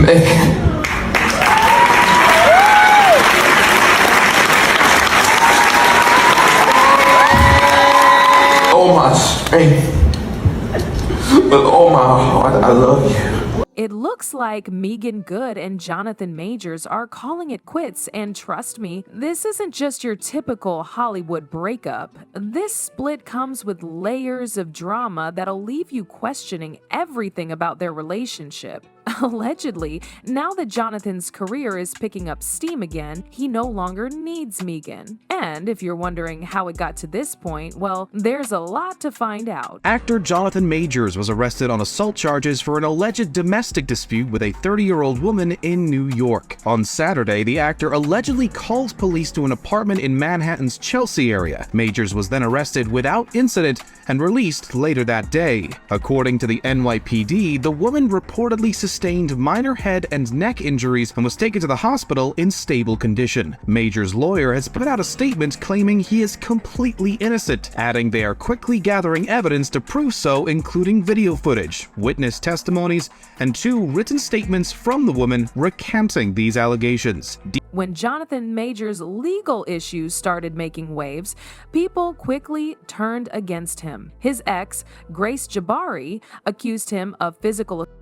Meagan. Oh my strength. With all my heart, I love you. It looks like Meagan Good and Jonathan Majors are calling it quits, and trust me, this isn't just your typical Hollywood breakup. This split comes with layers of drama that'll leave you questioning everything about their relationship. Allegedly, now that Jonathan's career is picking up steam again, he no longer needs Meagan. And if you're wondering how it got to this point, well, there's a lot to find out. Actor Jonathan Majors was arrested on assault charges for an alleged domestic dispute with a 30-year-old woman in New York. On Saturday, the actor allegedly called police to an apartment in Manhattan's Chelsea area. Majors was then arrested without incident and released later that day. According to the NYPD, the woman reportedly sustained minor head and neck injuries and was taken to the hospital in stable condition. Majors' lawyer has put out a statement claiming he is completely innocent, adding they are quickly gathering evidence to prove so, including video footage, witness testimonies, and 2 written statements from the woman recanting these allegations. When Jonathan Majors' legal issues started making waves, people quickly turned against him. His ex, Grace Jabbari, accused him of physical assault,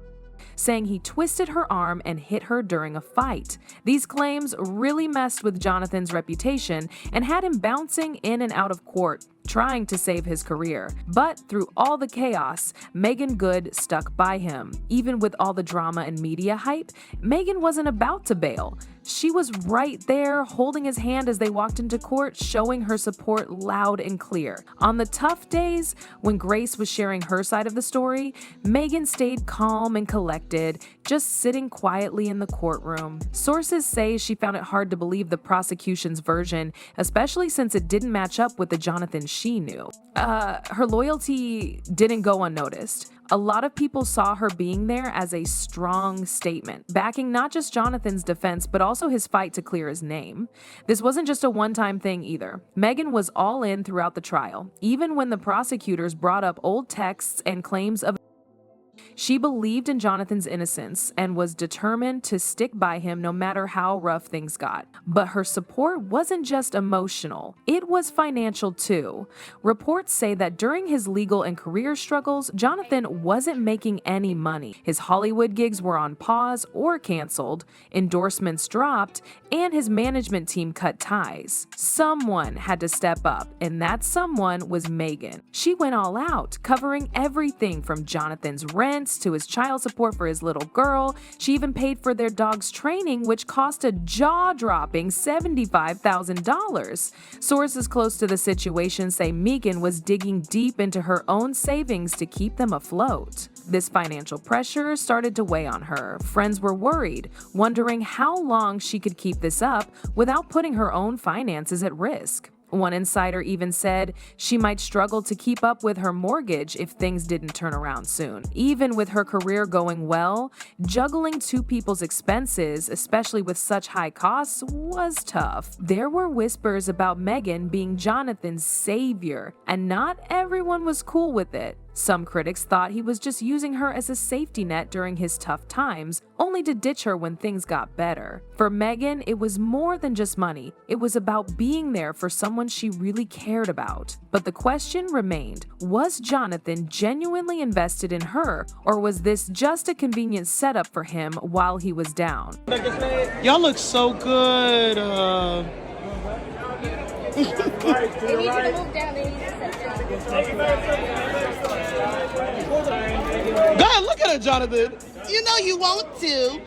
saying he twisted her arm and hit her during a fight. These claims really messed with Jonathan's reputation and had him bouncing in and out of court, trying to save his career. But through all the chaos, Meagan Good stuck by him. Even with all the drama and media hype, Meagan wasn't about to bail. She was right there, holding his hand as they walked into court, showing her support loud and clear. On the tough days, when Grace was sharing her side of the story, Meagan stayed calm and collected, just sitting quietly in the courtroom. Sources say she found it hard to believe the prosecution's version, especially since it didn't match up with the Jonathan she knew. Her loyalty didn't go unnoticed. A lot of people saw her being there as a strong statement, backing not just Jonathan's defense, but also his fight to clear his name. This wasn't just a one-time thing either. Meagan was all in throughout the trial, even when the prosecutors brought up old texts and claims of. She believed in Jonathan's innocence and was determined to stick by him no matter how rough things got. But her support wasn't just emotional, it was financial too. Reports say that during his legal and career struggles, Jonathan wasn't making any money. His Hollywood gigs were on pause or canceled, endorsements dropped, and his management team cut ties. Someone had to step up, and that someone was Meagan. She went all out, covering everything from Jonathan's rent to his child support for his little girl. She even paid for their dog's training, which cost a jaw-dropping $75,000. Sources close to the situation say Meagan was digging deep into her own savings to keep them afloat. This financial pressure started to weigh on her. Friends were worried, wondering how long she could keep this up without putting her own finances at risk. One insider even said she might struggle to keep up with her mortgage if things didn't turn around soon. Even with her career going well, juggling 2 people's expenses, especially with such high costs, was tough. There were whispers about Meagan being Jonathan's savior, and not everyone was cool with it. Some critics thought he was just using her as a safety net during his tough times, only to ditch her when things got better. For Meagan, it was more than just money. It was about being there for someone she really cared about. But the question remained, was Jonathan genuinely invested in her, or was this just a convenient setup for him while he was down? Y'all look so good. They need you to move down. They need to sit down. God, look at her, Jonathan. You know you want to.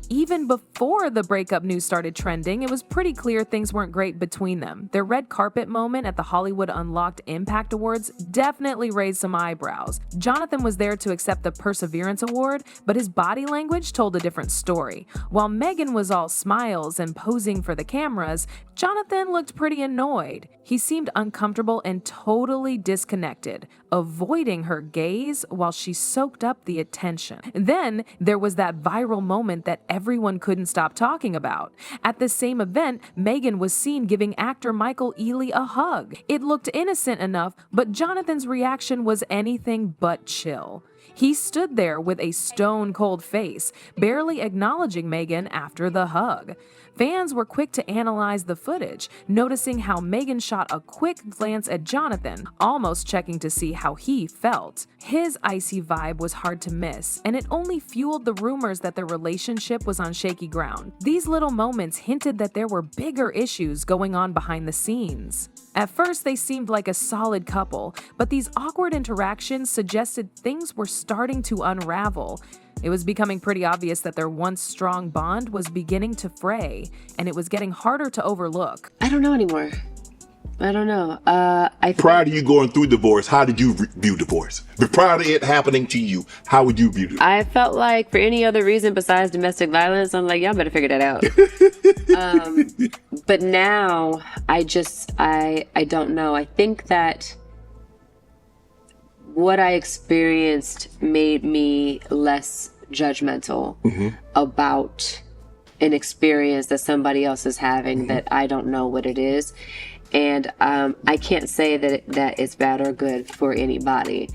Even before the breakup news started trending, it was pretty clear things weren't great between them. Their red carpet moment at the Hollywood Unlocked Impact Awards definitely raised some eyebrows. Jonathan was there to accept the Perseverance Award, but his body language told a different story. While Meagan was all smiles and posing for the cameras, Jonathan looked pretty annoyed. He seemed uncomfortable and totally disconnected, avoiding her gaze while she soaked up the attention. Then there was that viral moment that everyone couldn't stop talking about. At the same event, Meagan was seen giving actor Michael Ealy a hug. It looked innocent enough, but Jonathan's reaction was anything but chill. He stood there with a stone-cold face, barely acknowledging Meagan after the hug. Fans were quick to analyze the footage, noticing how Meagan shot a quick glance at Jonathan, almost checking to see how he felt. His icy vibe was hard to miss, and it only fueled the rumors that their relationship was on shaky ground. These little moments hinted that there were bigger issues going on behind the scenes. At first, they seemed like a solid couple, but these awkward interactions suggested things were starting to unravel. It was becoming pretty obvious that their once strong bond was beginning to fray, and it was getting harder to overlook. I don't know anymore. I don't know. Prior to you going through divorce, how did you view divorce? But prior to it happening to you, how would you view it? I felt like for any other reason besides domestic violence, I'm like, y'all better figure that out. But now I don't know. I think that what I experienced made me less judgmental about an experience that somebody else is having that I don't know what it is. And I can't say that it's bad or good for anybody.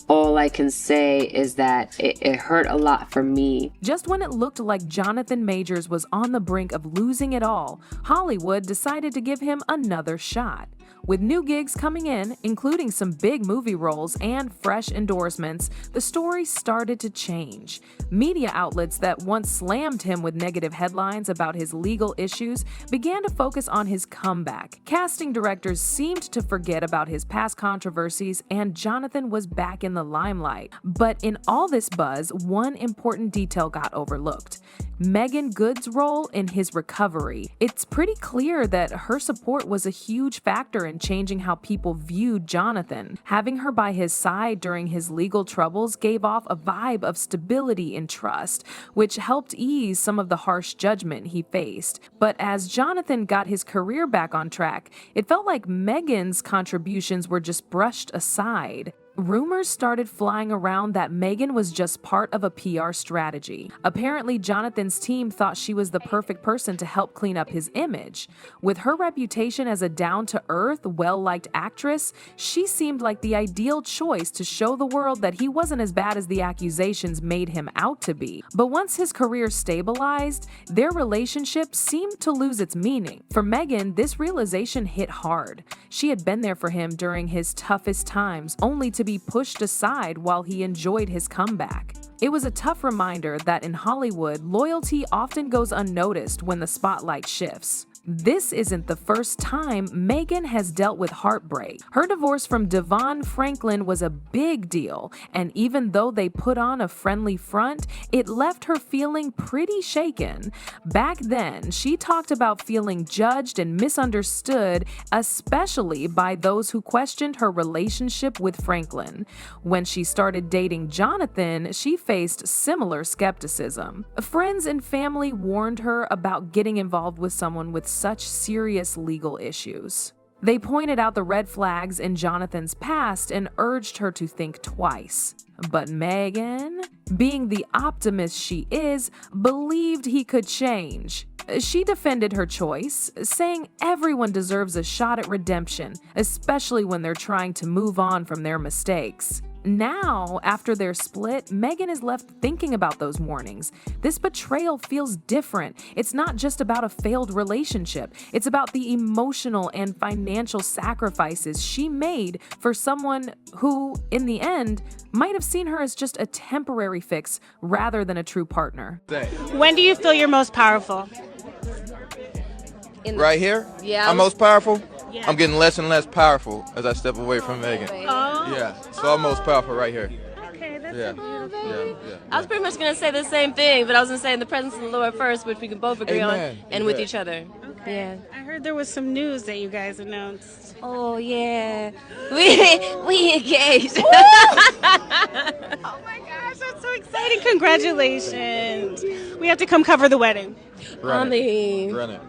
All I can say is that it hurt a lot for me. Just when it looked like Jonathan Majors was on the brink of losing it all, Hollywood decided to give him another shot. With new gigs coming in, including some big movie roles and fresh endorsements, the story started to change. Media outlets that once slammed him with negative headlines about his legal issues began to focus on his comeback. Casting directors seemed to forget about his past controversies, and Jonathan was back in the limelight. But in all this buzz, one important detail got overlooked: Meagan Good's role in his recovery. It's pretty clear that her support was a huge factor in changing how people viewed Jonathan. Having her by his side during his legal troubles gave off a vibe of stability and trust, which helped ease some of the harsh judgment he faced. But as Jonathan got his career back on track, it felt like Meagan's contributions were just brushed aside. Rumors started flying around that Meagan was just part of a PR strategy. Apparently, Jonathan's team thought she was the perfect person to help clean up his image. With her reputation as a down-to-earth, well-liked actress, she seemed like the ideal choice to show the world that he wasn't as bad as the accusations made him out to be. But once his career stabilized, their relationship seemed to lose its meaning. For Meagan, this realization hit hard. She had been there for him during his toughest times, only to be pushed aside while he enjoyed his comeback. It was a tough reminder that in Hollywood, loyalty often goes unnoticed when the spotlight shifts. This isn't the first time Meagan has dealt with heartbreak. Her divorce from Devon Franklin was a big deal, and even though they put on a friendly front, it left her feeling pretty shaken. Back then, she talked about feeling judged and misunderstood, especially by those who questioned her relationship with Franklin. When she started dating Jonathan, she faced similar skepticism. Friends and family warned her about getting involved with someone with such serious legal issues. They pointed out the red flags in Jonathan's past and urged her to think twice. But Meagan, being the optimist she is, believed he could change. She defended her choice, saying everyone deserves a shot at redemption, especially when they're trying to move on from their mistakes. Now, after their split, Meagan is left thinking about those warnings. This betrayal feels different. It's not just about a failed relationship. It's about the emotional and financial sacrifices she made for someone who, in the end, might have seen her as just a temporary fix rather than a true partner. When do you feel you're most powerful? Right here? Yeah. I'm most powerful? Yeah. I'm getting less and less powerful as I step away from Meagan. Oh. Yeah, so I'm most powerful right here. Okay, that's Yeah. beautiful. I was pretty much going to say the same thing, but I was going to say in the presence of the Lord first, which we can both agree Amen. on, and with Amen. each other. Okay. Yeah. I heard there was some news that you guys announced. Oh, yeah. We engaged. Oh my gosh, that's so exciting. Congratulations. We have to come cover the wedding. Run I it. mean, Run it.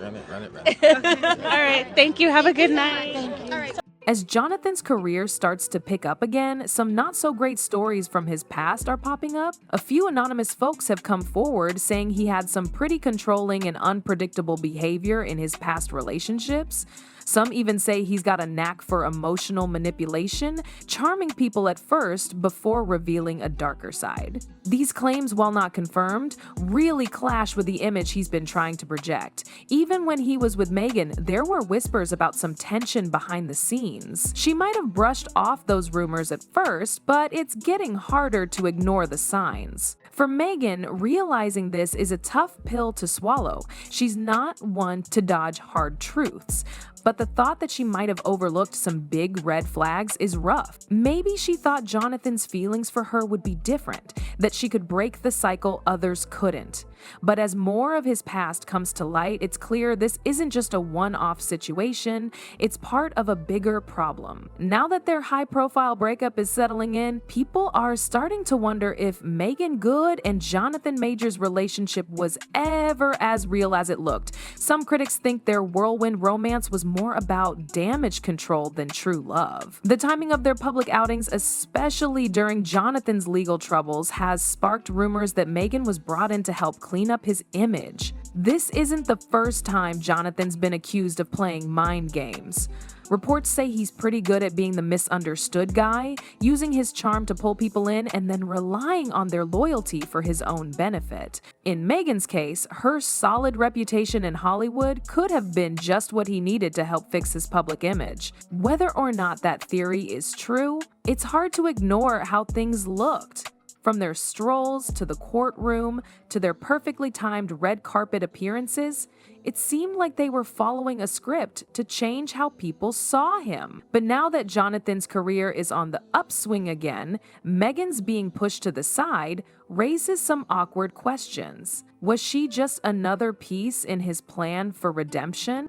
All right, thank you. Have a good night. All right. As Jonathan's career starts to pick up again, some not-so-great stories from his past are popping up. A few anonymous folks have come forward saying he had some pretty controlling and unpredictable behavior in his past relationships. Some even say he's got a knack for emotional manipulation, charming people at first before revealing a darker side. These claims, while not confirmed, really clash with the image he's been trying to project. Even when he was with Meagan, there were whispers about some tension behind the scenes. She might have brushed off those rumors at first, but it's getting harder to ignore the signs. For Meagan, realizing this is a tough pill to swallow. She's not one to dodge hard truths. But the thought that she might have overlooked some big red flags is rough. Maybe she thought Jonathan's feelings for her would be different, that she could break the cycle others couldn't. But as more of his past comes to light, it's clear this isn't just a one-off situation, it's part of a bigger problem. Now that their high-profile breakup is settling in, people are starting to wonder if Meagan Good and Jonathan Majors' relationship was ever as real as it looked. Some critics think their whirlwind romance was more about damage control than true love. The timing of their public outings, especially during Jonathan's legal troubles, has sparked rumors that Meagan was brought in to help clean up his image. This isn't the first time Jonathan's been accused of playing mind games. Reports say he's pretty good at being the misunderstood guy, using his charm to pull people in and then relying on their loyalty for his own benefit. In Meagan's case, her solid reputation in Hollywood could have been just what he needed to help fix his public image. Whether or not that theory is true, it's hard to ignore how things looked. From their strolls to the courtroom to their perfectly timed red carpet appearances, it seemed like they were following a script to change how people saw him. But now that Jonathan's career is on the upswing again, Meagan's being pushed to the side raises some awkward questions. Was she just another piece in his plan for redemption?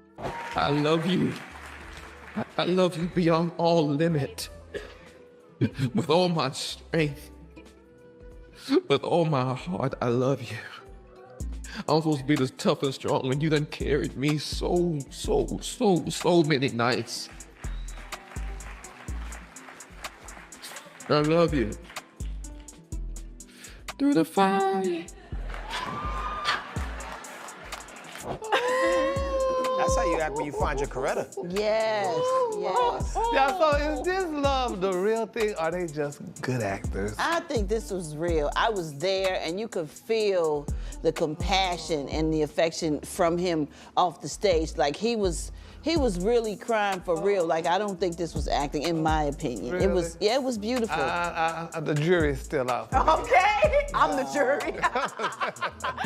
I love you. I love you beyond all limit. With all my strength. With all my heart, I love you. I'm supposed to be this tough and strong, and you done carried me so many nights. I love you. Through the fire. That's how you act when you find your Coretta. Yes, yes. Yeah, so is this love the real thing, or are they just good actors? I think this was real. I was there, and you could feel the compassion and the affection from him off the stage. Like he was really crying for real. Like I don't think this was acting, in my opinion. Really? It was beautiful. The jury's still out. Okay, I'm the jury.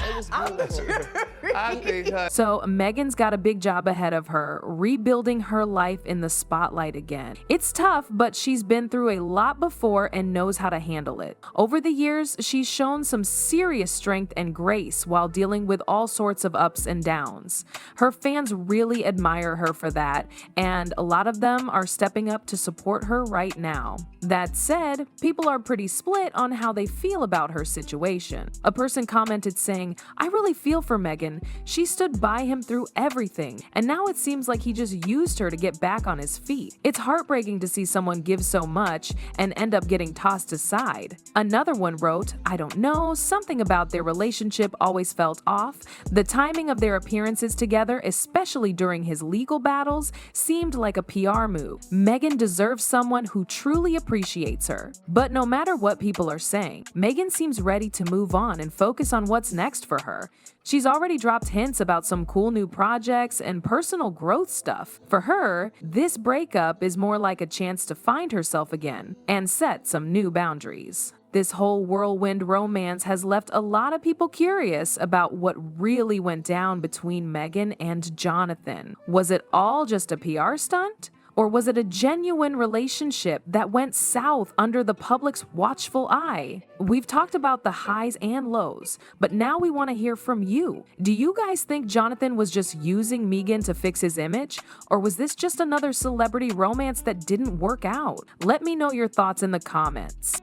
It was beautiful. I think So Meagan's got a big job ahead of her, rebuilding her life in the spotlight again. It's tough, but she's been through a lot before and knows how to handle it. Over the years, she's shown some serious strength and grace while dealing with all sorts of ups and downs. Her fans really admire her for that, and a lot of them are stepping up to support her right now. That said, people are pretty split on how they feel about her situation. A person commented saying, "I really feel for Meagan. She stood by him through everything, and now it seems like he just used her to get back on his feet. It's heartbreaking to see someone give so much and end up getting tossed aside." Another one wrote, "I don't know, something about their relationship always felt off. The timing of their appearances together, especially during his legal battles, seemed like a PR move. Meagan deserves someone who truly appreciates her." But no matter what people are saying, Meagan seems ready to move on and focus on what's next for her. She's already dropped hints about some cool new projects and personal growth stuff. For her, this breakup is more like a chance to find herself again and set some new boundaries. This whole whirlwind romance has left a lot of people curious about what really went down between Meagan and Jonathan. Was it all just a PR stunt? Or was it a genuine relationship that went south under the public's watchful eye? We've talked about the highs and lows, but now we want to hear from you. Do you guys think Jonathan was just using Meagan to fix his image? Or was this just another celebrity romance that didn't work out? Let me know your thoughts in the comments.